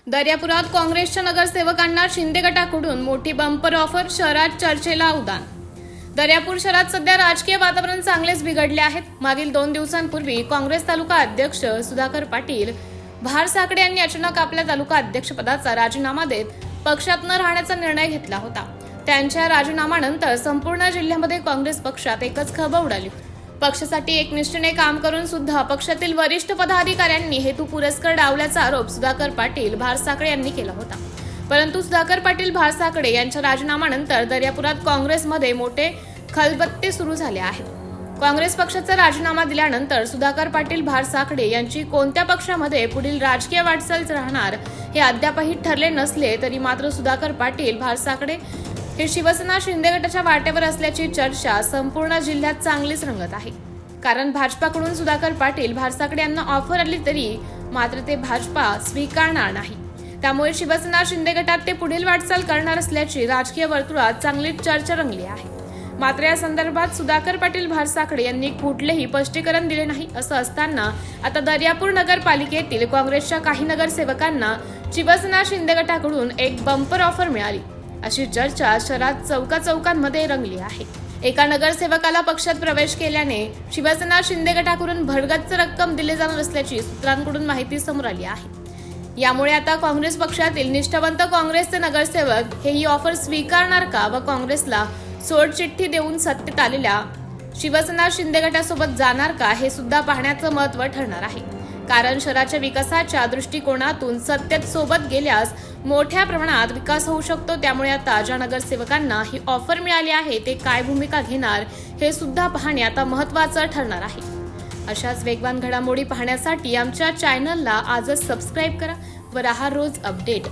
दर्यापुरात काँग्रेसच्या नगरसेवकांना शिंदे गटाकडून मोठी बंपर ऑफर, शहरात चर्चेला उधाण। दर्यापूर शहरात सध्या राजकीय वातावरण चांगलेच बिघडले आहेत। मागील 2 दिवसांपूर्वी काँग्रेस तालुका अध्यक्ष सुधाकर पाटील भारसाकडे यांनी अचानक आपल्या तालुका अध्यक्षपदाचा राजीनामा देत पक्षात न राहण्याचा निर्णय घेतला होता। त्यांच्या राजीनाम्यानंतर संपूर्ण जिल्ह्यामध्ये काँग्रेस पक्षात एकच खळबळ उडाली। पक्षासाठी एकनिष्ठेने काम करून सुद्धा पक्षातील वरिष्ठ पदाधिकाऱ्यांनी हेतू पुरस्कार डावल्याचा आरोप सुधाकर पाटील भारसाकडे यांनी केला होता। परंतु सुधाकर पाटील भारसाकडे यांच्या राजीनाम्यानंतर दर्यापुरात काँग्रेसमध्ये मोठे खलबत्ते सुरू झाले आहेत। काँग्रेस पक्षाचा राजीनामा दिल्यानंतर सुधाकर पाटील भारसाकडे यांची कोणत्या पक्षामध्ये पुढील राजकीय वाटचाल राहणार हे अद्यापही ठरले नसले तरी मात्र सुधाकर पाटील भारसाकडे हे शिवसेना शिंदे गटाच्या वाटेवर असल्याची चर्चा संपूर्ण जिल्ह्यात चांगलीच रंगत आहे। कारण भाजपाकडून सुधाकर पाटील भारसाकडे यांना ऑफर आली तरी मात्र ते भाजपा स्वीकारणार नाही। त्यामुळे शिवसेना शिंदे गटात ते पुढील वाटचाल करणार असल्याची राजकीय वर्तुळात चांगलीच चर्चा रंगली आहे। मात्र या संदर्भात सुधाकर पाटील भारसाकडे यांनी कुठलेही स्पष्टीकरण दिले नाही। असं असताना आता दर्यापूर नगरपालिकेतील काँग्रेसच्या काही नगरसेवकांना शिवसेना शिंदे गटाकडून एक बंपर ऑफर मिळाली अशी चर्चा शहरात चौकाचौकांमध्ये रंगली आहे। एका नगरसेवकाला पक्षात प्रवेश केल्याने शिवसेना शिंदे गटाकडून भरगच्च रक्कम दिली जाणार असल्याची सूत्रांकडून माहिती समोर आली आहे। यामुळे आता काँग्रेस पक्षातील निष्ठावंत काँग्रेसचे नगरसेवक हे ही ऑफर स्वीकारणार का व काँग्रेसला सोडचिठ्ठी देऊन सत्तेत आलेल्या शिवसेना शिंदे गटासोबत जाणार का हे सुद्धा पाहण्याचं महत्त्व ठरणार आहे। कारण शहराच्या विकासाच्या दृष्टिकोनातून सत्तेत सोबत गेल्यास मोठ्या प्रमाणात विकास होऊ शकतो। त्यामुळे आता ज्या नगरसेवकांना ही ऑफर मिळाली आहे ते काय भूमिका घेणार हे सुद्धा पाहणे आता महत्त्वाचं ठरणार आहे। अशाच वेगवान घडामोडी पाहण्यासाठी आमच्या चॅनलला आजच सबस्क्राईब करा व रहा रोज अपडेट।